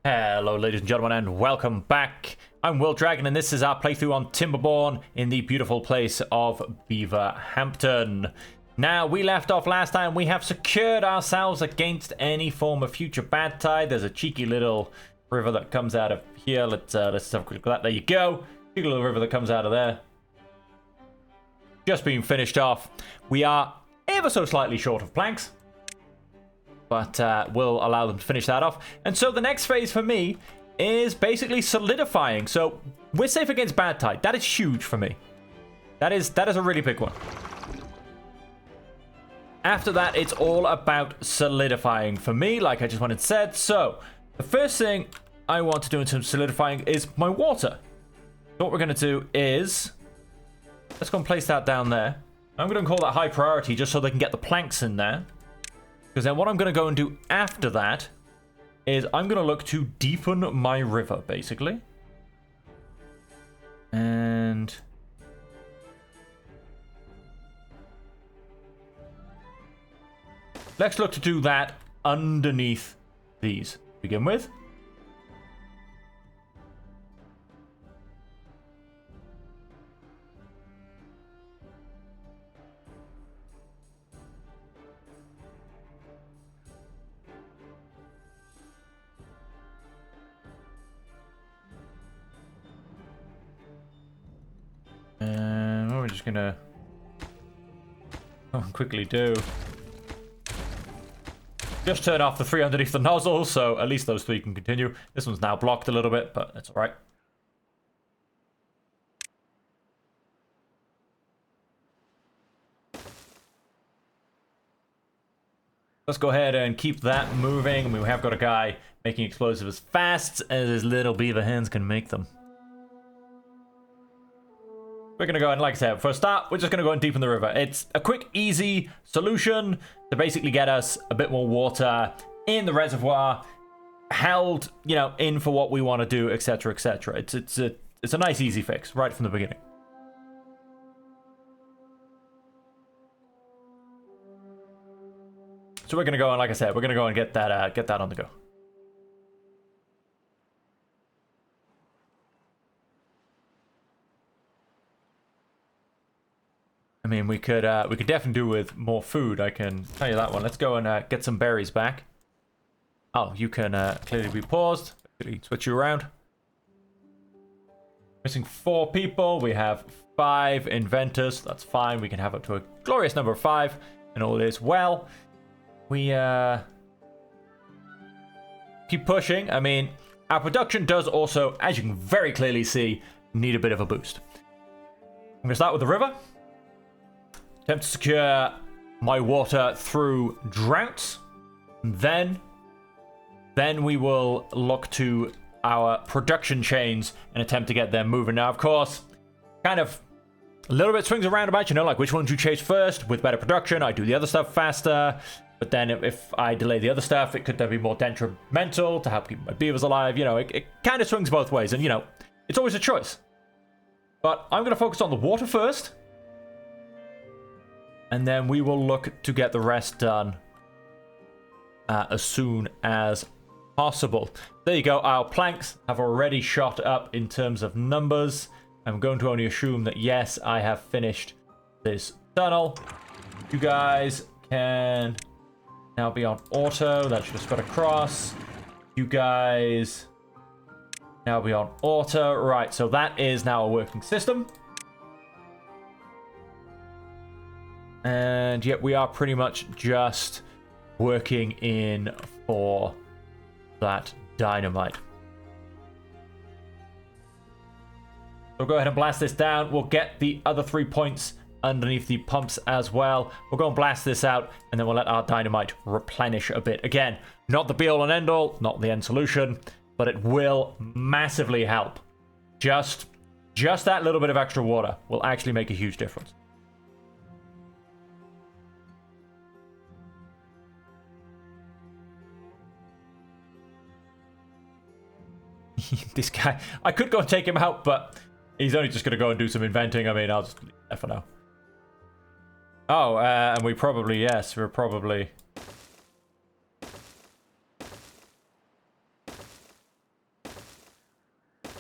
Hello ladies and gentlemen and welcome back. I'm Will Dragon and this is our playthrough on Timberborn in the beautiful place of Beaverhampton. Now, we left off last time. We have secured ourselves against any form of future bad tide. There's a cheeky little river that comes out of here. Let's have a quick look at that. There you go. Cheeky little river that comes out of there. Just being finished off. We are ever so slightly short of planks, but we'll allow them to finish that off. And so the next phase for me is basically solidifying. So we're safe against bad tide. That is huge for me. That is a really big one. After that, it's all about solidifying for me, like I just went and said. So the first thing I want to do in terms of solidifying is my water. So what we're going to do is, let's go and place that down there. I'm going to call that high priority just so they can get the planks in there. Because then what I'm going to go and do after that is I'm going to look to deepen my river, basically. And let's look to do that underneath these to begin with. And what we're just gonna quickly do, just turn off the three underneath the nozzle, so at least those three can continue. This one's now blocked a little bit, but that's all right. Let's go ahead and keep that moving. I mean, we have got a guy making explosives as fast as his little beaver hands can make them. We're going to go and, like I said, for a start, we're just going to go and deepen the river. It's a quick, easy solution to basically get us a bit more water in the reservoir, held, you know, in for what we want to do, etc., etc. It's a nice, easy fix right from the beginning. So we're going to go and, like I said, we're going to go and get that on the go. I mean, we could definitely do with more food. I can tell you that one. Let's go and get some berries back. Oh, you can clearly be paused. Switch you around. Missing 4 people. We have 5 inventors. That's fine. We can have up to a glorious number of 5, and all is well. We keep pushing. I mean, our production does also, as you can very clearly see, need a bit of a boost. I'm going to start with the river. Attempt to secure my water through droughts. Then we will look to our production chains and attempt to get them moving. Now, of course, kind of a little bit swings around about, you know, like which ones you chase first. With better production, I do the other stuff faster. But then if I delay the other stuff, it could then be more detrimental to help keep my beavers alive. You know, it kind of swings both ways. And, you know, it's always a choice. But I'm going to focus on the water first. And then we will look to get the rest done as soon as possible. There you go. Our planks have already shot up in terms of numbers. I'm going to only assume that, yes, I have finished this tunnel. You guys can now be on auto. That should have spread across. You guys now be on auto. Right, so that is now a working system. And yet we are pretty much just working in for that dynamite. So go ahead and blast this down. We'll get the other 3 points underneath the pumps as well. We'll go and blast this out, and then we'll let our dynamite replenish a bit. Again, not the be-all and end-all, not the end solution, but it will massively help. Just that little bit of extra water will actually make a huge difference. This guy, I could go and take him out, but he's only just going to go and do some inventing. I mean, I'll just leave that for now. Oh, and we probably, yes, we're probably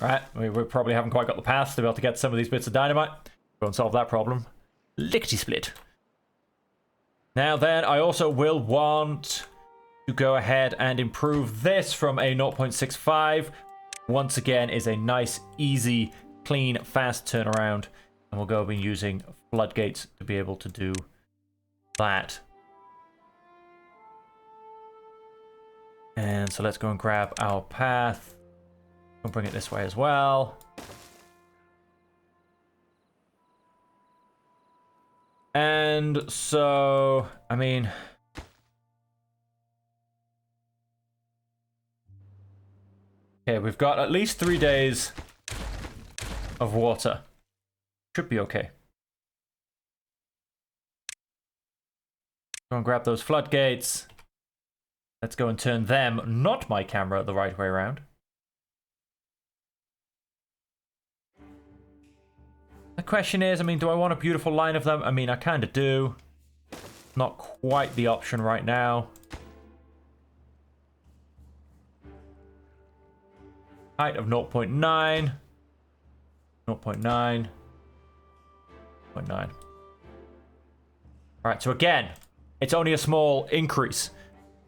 Right, we probably haven't quite got the paths to be able to get some of these bits of dynamite. Go and solve that problem. Lickety-split. Now then, I also will want to go ahead and improve this from a 0.65. Once again, is a nice, easy, clean, fast turnaround. And we'll go be using floodgates to be able to do that. And so let's go and grab our path. We'll bring it this way as well. And so, I mean... Okay, we've got at least 3 days of water. Should be okay. Go and grab those floodgates. Let's go and turn them, not my camera, the right way around. The question is, I mean, do I want a beautiful line of them? I mean, I kind of do. Not quite the option right now. Height of 0.9. 0.9. 0.9. Alright, so again, it's only a small increase.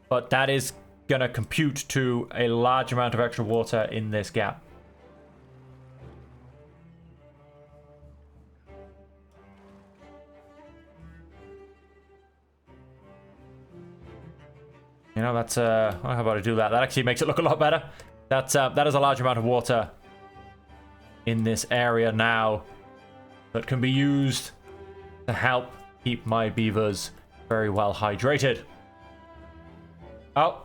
But that is going to compute to a large amount of extra water in this gap. You know, that's, how about I do that? That actually makes it look a lot better. That is a large amount of water in this area now that can be used to help keep my beavers very well hydrated. Oh,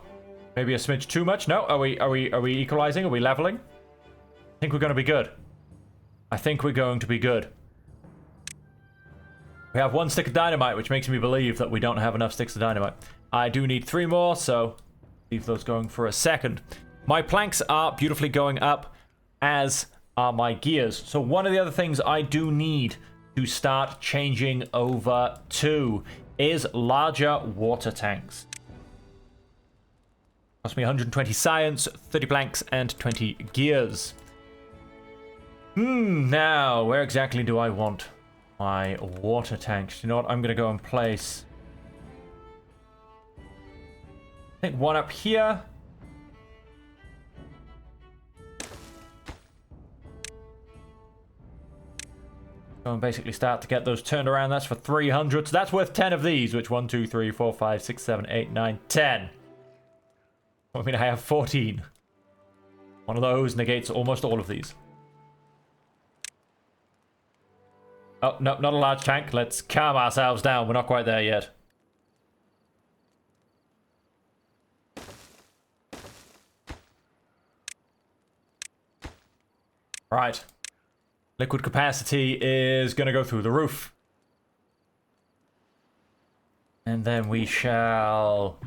maybe a smidge too much. No, are we equalizing? Are we leveling? I think we're going to be good. I think we're going to be good. We have 1 stick of dynamite, which makes me believe that we don't have enough sticks of dynamite. I do need 3 more, so leave those going for a second. My planks are beautifully going up, as are my gears. So one of the other things I do need to start changing over to is larger water tanks. Cost me 120 science, 30 planks, and 20 gears. Now, where exactly do I want my water tanks? You know what? I'm going to go and place... I think one up here. Go and basically start to get those turned around. That's for 300. So that's worth 10 of these, which 1, 2, 3, 4, 5, 6, 7, 8, 9, 10. I mean, I have 14. One of those negates almost all of these. Oh, no, not a large tank. Let's calm ourselves down. We're not quite there yet. Right. Liquid capacity is going to go through the roof. And then we shall...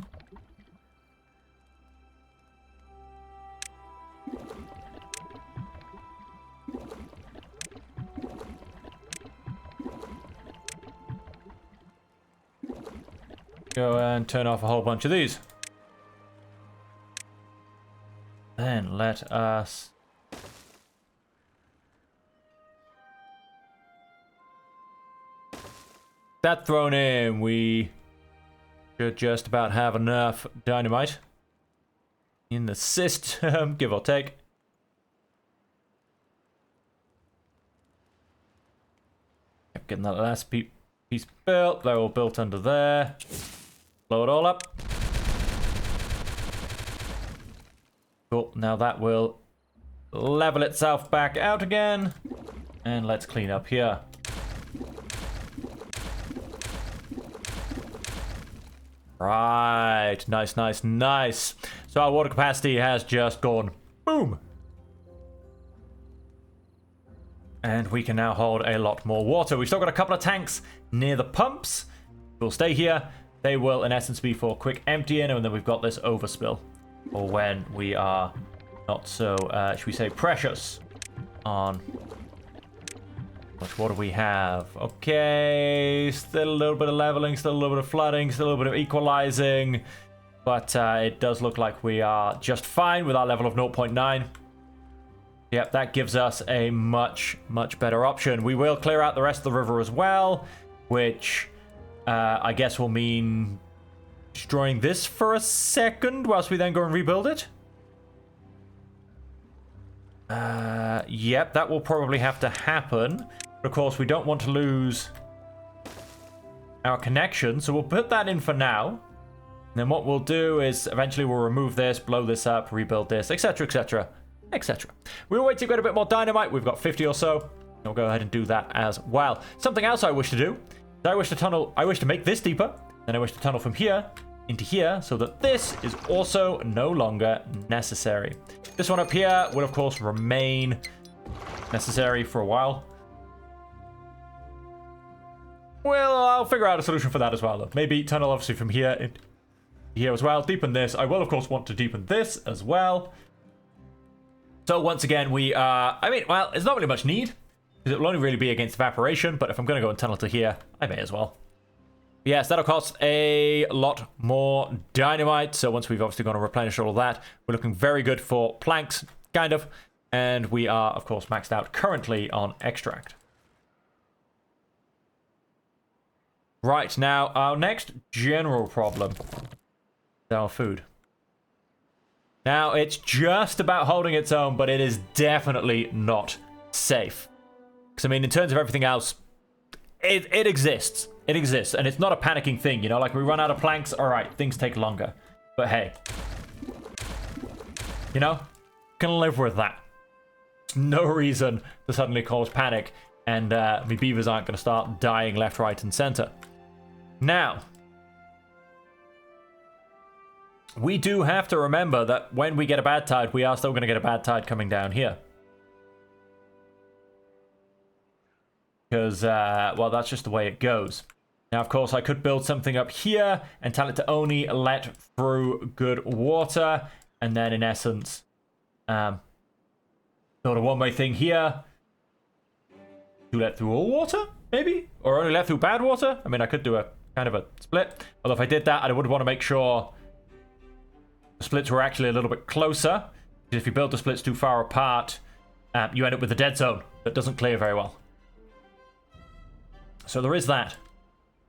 go and turn off a whole bunch of these. Then let us... that thrown in, we should just about have enough dynamite in the system, give or take. Kept getting that last piece built. They're all built under there. Blow it all up. Cool. Now that will level itself back out again. And let's clean up here. Right. Nice, nice, nice. So our water capacity has just gone boom. And we can now hold a lot more water. We've still got a couple of tanks near the pumps. We'll stay here. They will, in essence, be for quick emptying. And then we've got this overspill for when we are not so, should we say, precious on... Much water we have. Okay, still a little bit of leveling, still a little bit of flooding, still a little bit of equalizing. But it does look like we are just fine with our level of 0.9. Yep, that gives us a much, much better option. We will clear out the rest of the river as well, which I guess will mean destroying this for a second whilst we then go and rebuild it. Yep, that will probably have to happen. But of course, we don't want to lose our connection, so we'll put that in for now. And then what we'll do is eventually we'll remove this, blow this up, rebuild this, etc, etc, etc. We'll wait to get a bit more dynamite. We've got 50 or so. We'll go ahead and do that as well. Something else I wish to do is I wish to make this deeper, and I wish to tunnel from here into here so that this is also no longer necessary. This one up here will of course remain necessary for a while. Well, I'll figure out a solution for that as well, though. Maybe tunnel obviously from here into here as well. Deepen this. I will of course want to deepen this as well. So once again, we are, I mean, well, there's not really much need because it will only really be against evaporation, but if I'm going to go and tunnel to here, I may as well. Yes, that'll cost a lot more dynamite. So once we've obviously gone to replenish all of that, we're looking very good for planks, kind of. And we are, of course, maxed out currently on extract. Right, now our next general problem is our food. Now, it's just about holding its own, but it is definitely not safe. Because, I mean, in terms of everything else, it exists. It exists, and it's not a panicking thing, you know? Like, we run out of planks, alright, things take longer. But hey. You know? Can live with that. There's no reason to suddenly cause panic, and my beavers aren't going to start dying left, right, and center. Now, we do have to remember that when we get a bad tide, we are still going to get a bad tide coming down here. Because, well, that's just the way it goes. Now, of course, I could build something up here and tell it to only let through good water. And then, in essence, build a one-way thing here to let through all water, maybe? Or only let through bad water? I mean, I could do a kind of a split. Although if I did that, I would want to make sure the splits were actually a little bit closer. Because if you build the splits too far apart, you end up with a dead zone that doesn't clear very well. So there is that.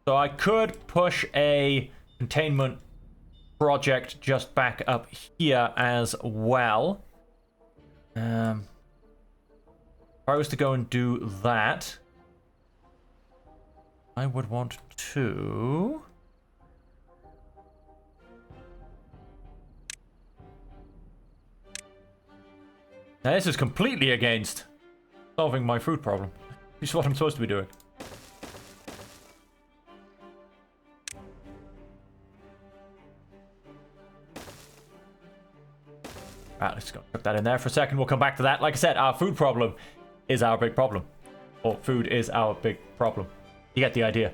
So I could push a containment project just back up here as well. If I was to go and do that, I would want to... Now this is completely against solving my food problem. This is what I'm supposed to be doing. Right, let's go put that in there for a second. We'll come back to that. Like I said, our food problem is our big problem. Or food is our big problem. You get the idea.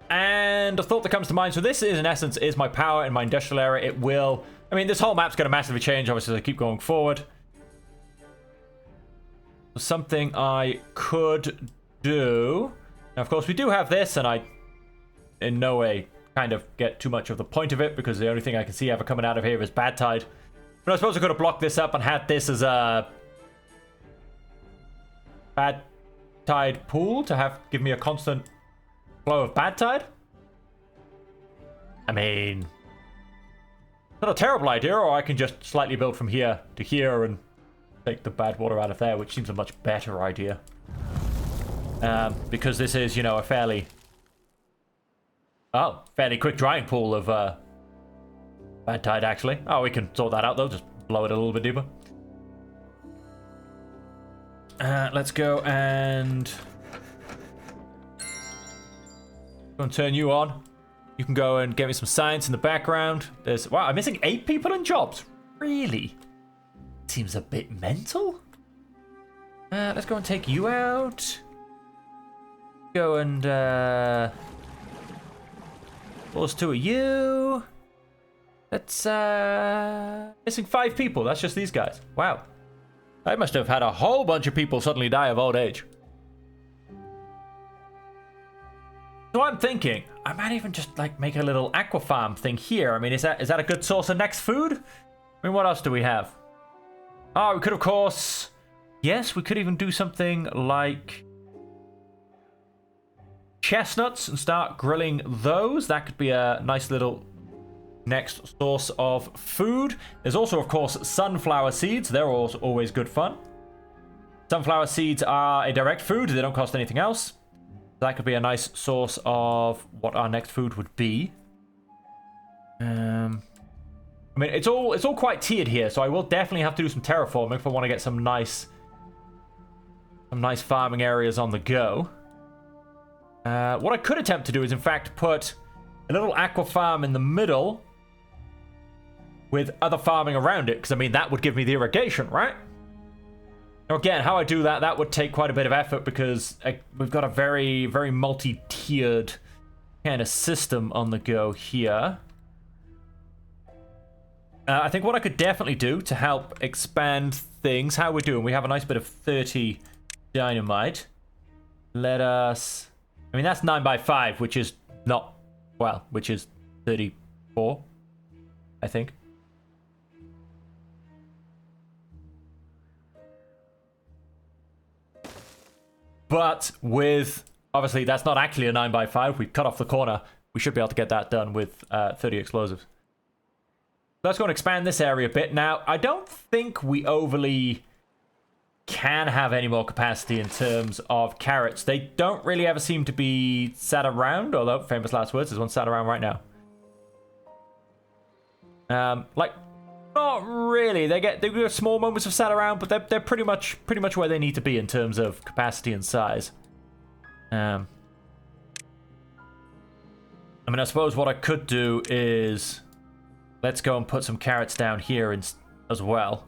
And a thought that comes to mind. So this is, in essence, is my power in my industrial area. It will... I mean, this whole map's going to massively change, obviously, as I keep going forward. Something I could do... Now, of course, we do have this, and I in no way kind of get too much of the point of it, because the only thing I can see ever coming out of here is bad tide. But I suppose I could have blocked this up and had this as a bad tide pool to give me a constant flow of bad tide. I mean, not a terrible idea, or I can just slightly build from here to here and take the bad water out of there, which seems a much better idea. Because this is, you know, a fairly quick drying pool of bad tide, actually. Oh, we can sort that out, though. Just blow it a little bit deeper. Let's go and turn you on. You can go and get me some science in the background. Wow, I'm missing 8 people in jobs. Really? Seems a bit mental. Let's go and take you out. Go and force 2 of you. That's missing 5 people. That's just these guys. Wow. I must have had a whole bunch of people suddenly die of old age. So I'm thinking, I might even just like make a little aqua farm thing here. I mean, is that a good source of next food? I mean, what else do we have? Oh, we could, of course... Yes, we could even do something like... chestnuts and start grilling those. That could be a nice little next source of food. There's also, of course, sunflower seeds. They're always good fun. Sunflower seeds are a direct food. They don't cost anything else. That could be a nice source of what our next food would be. I mean, it's all quite tiered here, so I will definitely have to do some terraforming if I want to get some nice farming areas on the go. What I could attempt to do is, in fact, put a little aqua farm in the middle with other farming around it, because, I mean, that would give me the irrigation, right? Now, again, how I do that, that would take quite a bit of effort, because we've got a very, very multi-tiered kind of system on the go here. I think what I could definitely do to help expand things, how we're doing, we have a nice bit of 30 dynamite. Let us... I mean, that's 9x5, which is not... Well, which is 34, I think. But with... Obviously, that's not actually a 9x5. We cut off the corner. We should be able to get that done with 30 explosives. Let's go and expand this area a bit. Now, I don't think we overly can have any more capacity in terms of carrots. They don't really ever seem to be sat around, although, famous last words, there's one sat around right now. Like, not really. They get small moments of sat around, but they're pretty much where they need to be in terms of capacity and size. I mean, I suppose what I could do is... Let's go and put some carrots down here as well.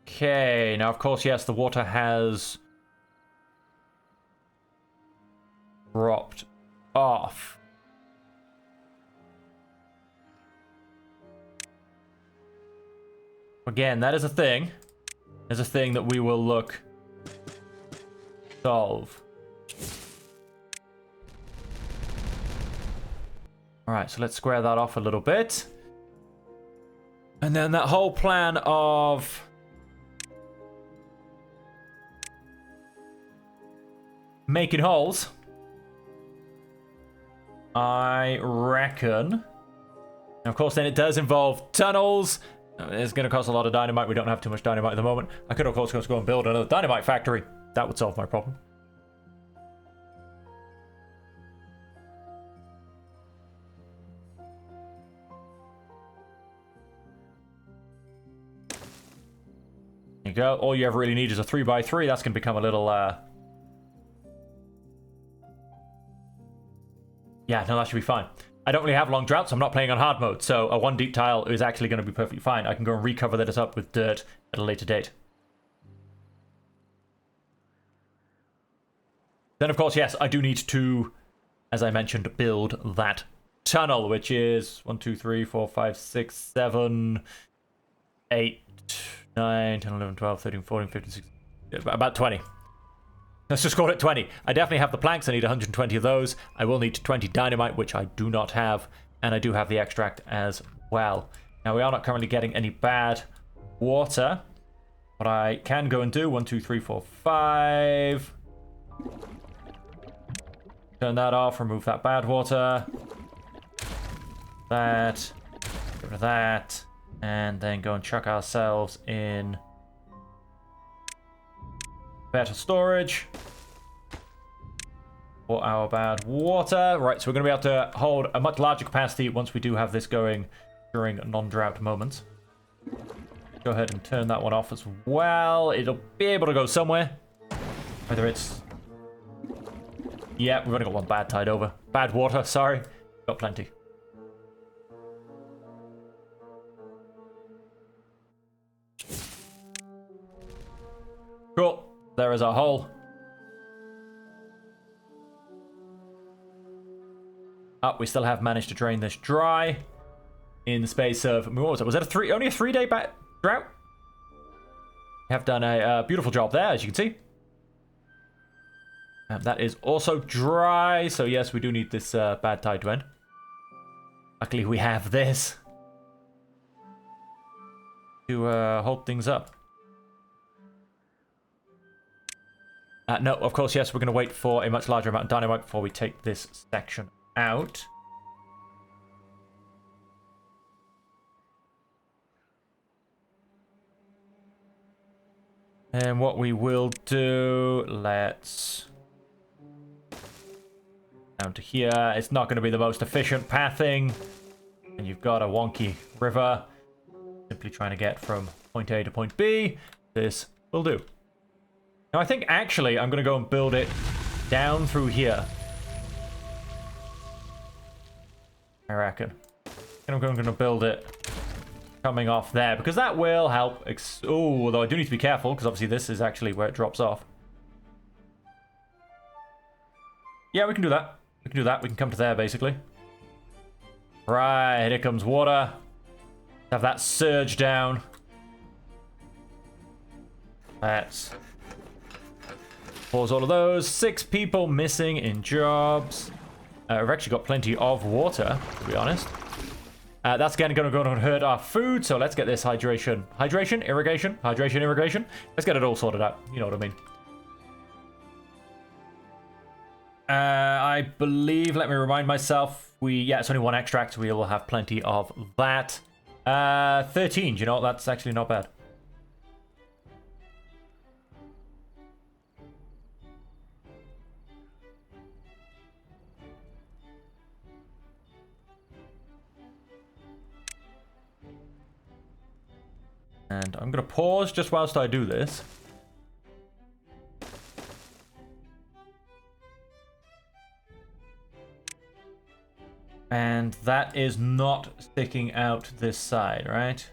Okay, now of course, yes, the water has... dropped off. Again, that is a thing. There's a thing that we will look solve. Alright, so let's square that off a little bit. And then that whole plan of... making holes... I reckon. And of course, then it does involve tunnels. It's going to cost a lot of dynamite. We don't have too much dynamite at the moment. I could, of course, just go and build another dynamite factory. That would solve my problem. There you go. All you ever really need is a 3x3. That's going to become a little... Yeah, no, that should be fine. I don't really have long droughts. I'm not playing on hard mode, so a 1 deep tile is actually going to be perfectly fine. I can go and recover that up with dirt at a later date. Then, of course, yes, I do need to, as I mentioned, build that tunnel, which is 1, 2, 3, 4, 5, 6, 7, 8, 9, 10, 11, 12, 13, 14, 15, 16, about 20. Let's just call it 20. I definitely have the planks. I need 120 of those. I will need 20 dynamite, which I do not have. And I do have the extract as well. Now, we are not currently getting any bad water. What I can go and do, 1, 2, 3, 4, 5. Turn that off, remove that bad water. That. Get rid of that. And then go and chuck ourselves in... better storage for our bad water. Right, so we're going to be able to hold a much larger capacity once we do have this going during non-drought moments. Go ahead and turn that one off as well. It'll be able to go somewhere. Whether it's... Yeah, we've only got one bad tide over. Bad water, sorry. Got plenty. Cool. There is our hole. Oh, we still have managed to drain this dry in the space of, what was it? Was it only a 3-day drought? We have done a beautiful job there, as you can see. That is also dry, so yes, we do need this bad tide to end. Luckily, we have this to hold things up. No, of course, yes, we're going to wait for a much larger amount of dynamite before we take this section out. And what we will do, let's... down to here. It's not going to be the most efficient pathing. And you've got a wonky river. Simply trying to get from point A to point B. This will do. Now, I think actually I'm going to go and build it down through here. I reckon. And I'm going to build it coming off there, because that will help. Oh, although I do need to be careful, because obviously this is actually where it drops off. Yeah, we can do that. We can do that. We can come to there, basically. Right, here comes water. Have that surge down. Let's pause all of those. 6 people missing in jobs. We've actually got plenty of water, to be honest. That's again going to hurt our food, so let's get this hydration. Hydration, irrigation, hydration, irrigation. Let's get it all sorted out. You know what I mean. I believe, let me remind myself, yeah, it's only 1 extract. We will have plenty of that. 13, you know, that's actually not bad. And I'm going to pause just whilst I do this. And that is not sticking out this side, right?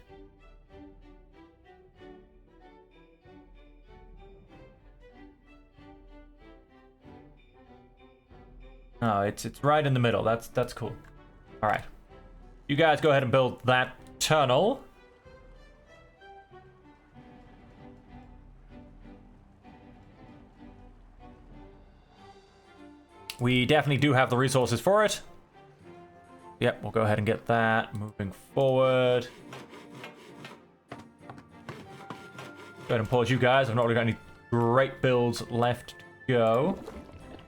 No, it's right in the middle. That's cool. All right. You guys go ahead and build that tunnel. We definitely do have the resources for it. Yep, we'll go ahead and get that moving forward. Go ahead and pause you guys. I've not really got any great builds left to go.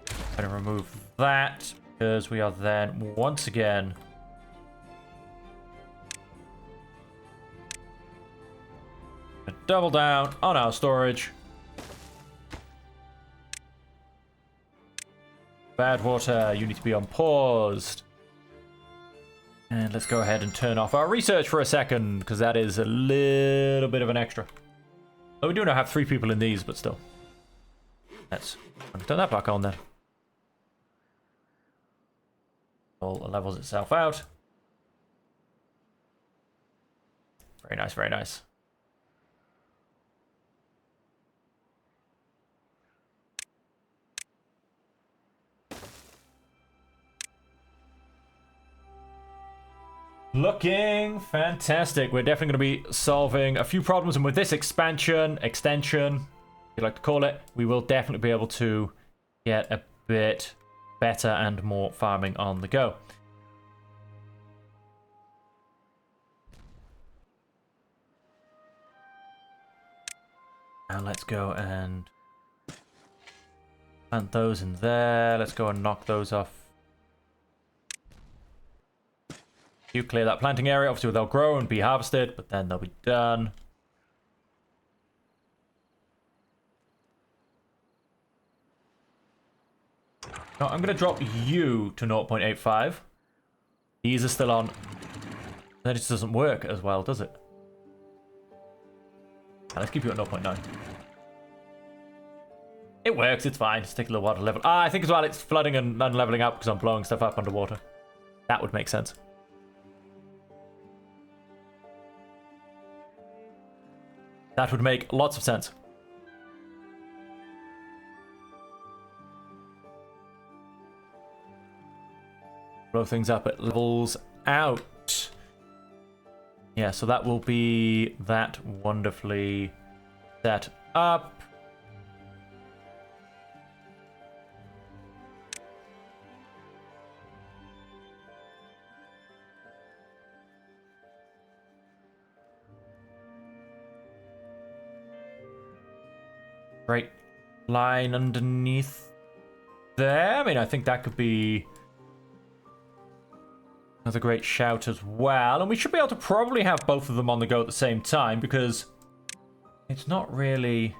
Go ahead and remove that, because we are then once again gonna double down on our storage. Bad water, you need to be on paused. And let's go ahead and turn off our research for a second, because that is a little bit of an extra. Oh, we do now have 3 people in these, but still. Let's turn that back on then. All levels itself out. Very nice, very nice. Looking fantastic. We're definitely going to be solving a few problems, and with this extension, if you like to call it, we will definitely be able to get a bit better and more farming on the go. Now let's go and plant those in there. Let's go and knock those off. You clear that planting area. Obviously they'll grow and be harvested, but then they'll be done. Now I'm going to drop you to 0.85. These are still on. That just doesn't work as well, does it? Let's keep you at 0.9. It works, it's fine. Just take a little water level. I think as well it's flooding and leveling up because I'm blowing stuff up underwater. That would make sense. That would make lots of sense. blow things up, it levels out. Yeah, so that will be that wonderfully set up. Right line underneath there. I mean, I think that could be another great shout as well. And we should be able to probably have both of them on the go at the same time, because it's not really...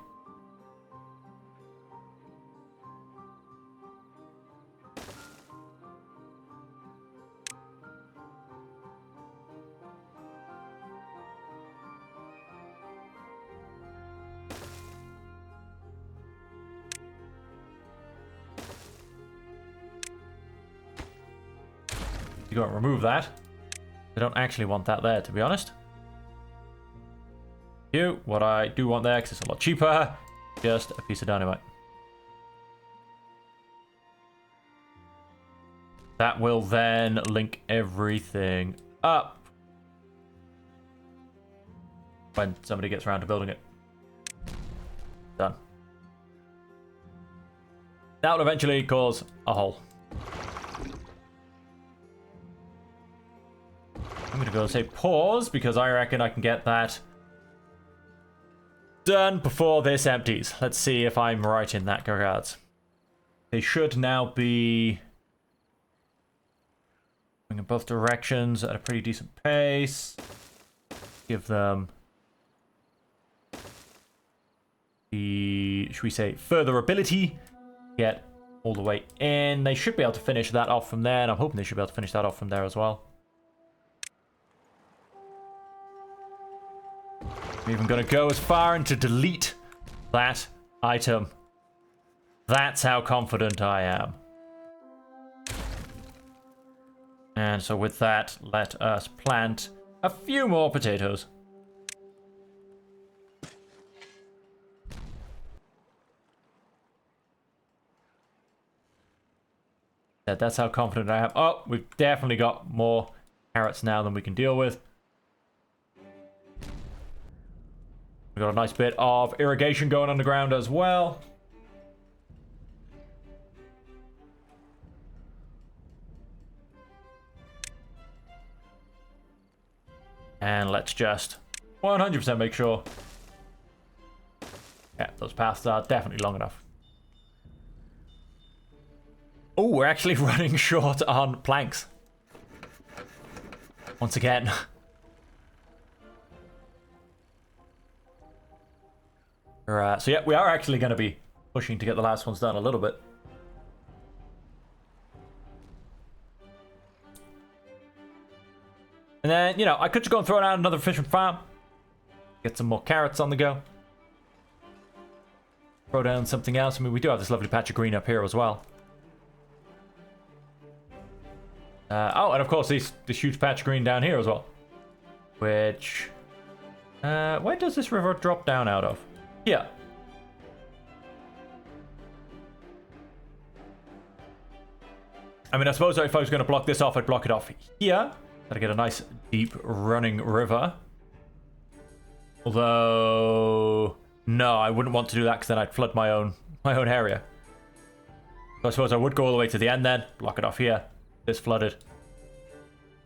You got to remove that. I don't actually want that there, to be honest. What I do want there, because it's a lot cheaper, just a piece of dynamite. That will then link everything up when somebody gets around to building it. Done. That will eventually cause a hole. I'm going to go say pause, because I reckon I can get that done before this empties. Let's see if I'm right in that regards. They should now be going in both directions at a pretty decent pace. Give them the, should we say, further ability. Get all the way in. They should be able to finish that off from there, and I'm hoping they should be able to finish that off from there as well. I'm even going to go as far and to delete that item. That's how confident I am. And so with that, let us plant a few more potatoes. That's how confident I am. Oh, we've definitely got more carrots now than we can deal with. We've got a nice bit of irrigation going underground as well. And let's just 100% make sure. Yeah, those paths are definitely long enough. Oh, we're actually running short on planks. Once again. So yeah, we are actually going to be pushing to get the last ones done a little bit. And then, you know, I could just go and throw down another fishing farm. Get some more carrots on the go. Throw down something else. I mean, we do have this lovely patch of green up here as well. Oh, and of course, this huge patch of green down here as well. Which... where does this river drop down out of? Here. I mean, I suppose if I was going to block this off, I'd block it off here. Gotta get a nice, deep running river. Although... no, I wouldn't want to do that, because then I'd flood my own area. So I suppose I would go all the way to the end then. Block it off here. This flooded.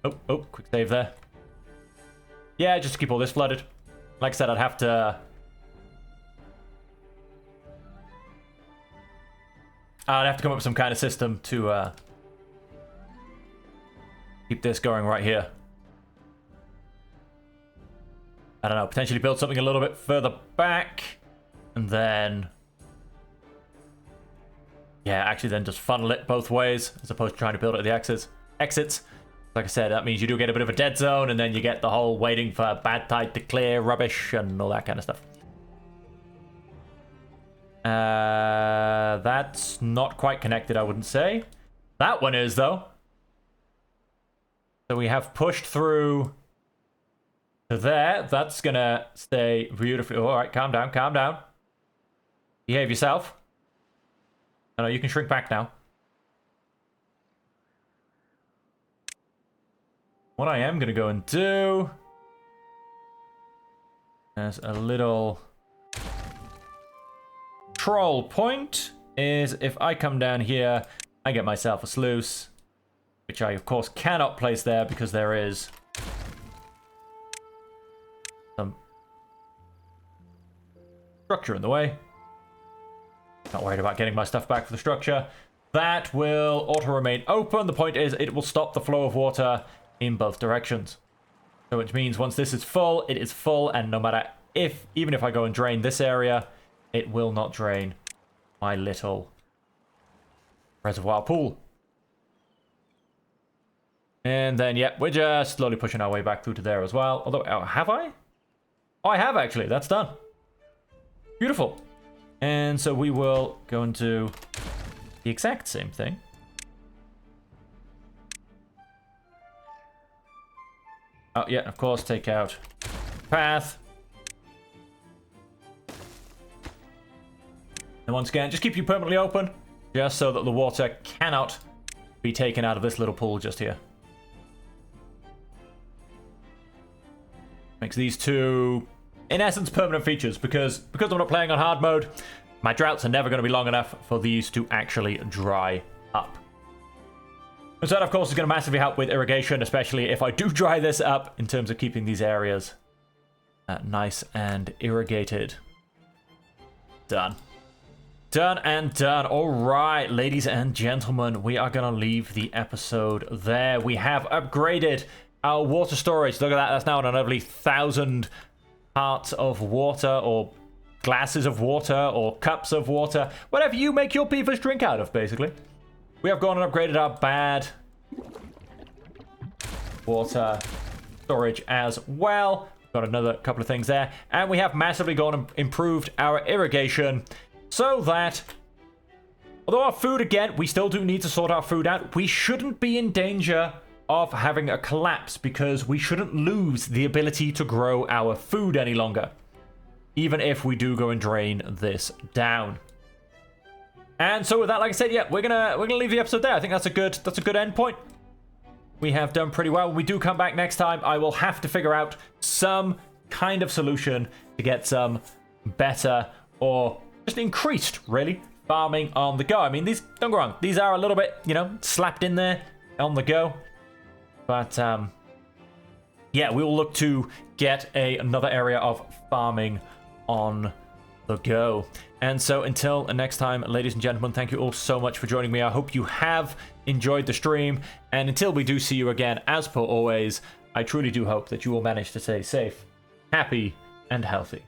Oh, quick save there. Yeah, just to keep all this flooded. Like I said, I'd have to... come up with some kind of system to keep this going right here. I don't know, potentially build something a little bit further back. And then... yeah, actually then just funnel it both ways, as opposed to trying to build it at the exits. Like I said, that means you do get a bit of a dead zone, and then you get the whole waiting for bad tide to clear rubbish and all that kind of stuff. That's not quite connected, I wouldn't say. That one is, though. So we have pushed through to there. That's gonna stay beautifully. All right, calm down, calm down. Behave yourself. No, you can shrink back now. what I am going to go and do as a little troll point is if I come down here, I get myself a sluice, which I, of course, cannot place there because there is some structure in the way. Not worried about getting my stuff back for the structure. That will auto-remain open. The point is it will stop the flow of water in both directions. So which means once this is full, it is full, and no matter even if I go and drain this area, it will not drain my little reservoir pool. And then, yeah, we're just slowly pushing our way back through to there as well. Although, have I? Oh, I have actually. That's done. Beautiful. And so we will go and do the exact same thing. Oh, yeah, of course, take out path. And once again, just keep you permanently open, just so that the water cannot be taken out of this little pool just here. Makes these two, in essence, permanent features, because I'm not playing on hard mode, my droughts are never going to be long enough for these to actually dry up. And so that, of course, is going to massively help with irrigation, especially if I do dry this up in terms of keeping these areas nice and irrigated. Done. Done and done. All right, ladies and gentlemen, we are going to leave the episode there. We have upgraded our water storage. Look at that. That's now an lovely 1,000 parts of water, or glasses of water, or cups of water. Whatever you make your beavers drink out of, basically. We have gone and upgraded our bad water storage as well. Got another couple of things there. And we have massively gone and improved our irrigation, so that, although our food, again, we still do need to sort our food out, we shouldn't be in danger of having a collapse, because we shouldn't lose the ability to grow our food any longer, even if we do go and drain this down. And so with that, like I said, yeah, we're gonna leave the episode there. I think that's a good end point. We have done pretty well. When we do come back next time, I will have to figure out some kind of solution to get some better, or just increased, really, farming on the go. I mean, these, don't go wrong, these are a little bit, slapped in there on the go. But, yeah, we will look to get another area of farming on the go. And so until next time, ladies and gentlemen, thank you all so much for joining me. I hope you have enjoyed the stream. And until we do see you again, as per always, I truly do hope that you will manage to stay safe, happy, and healthy.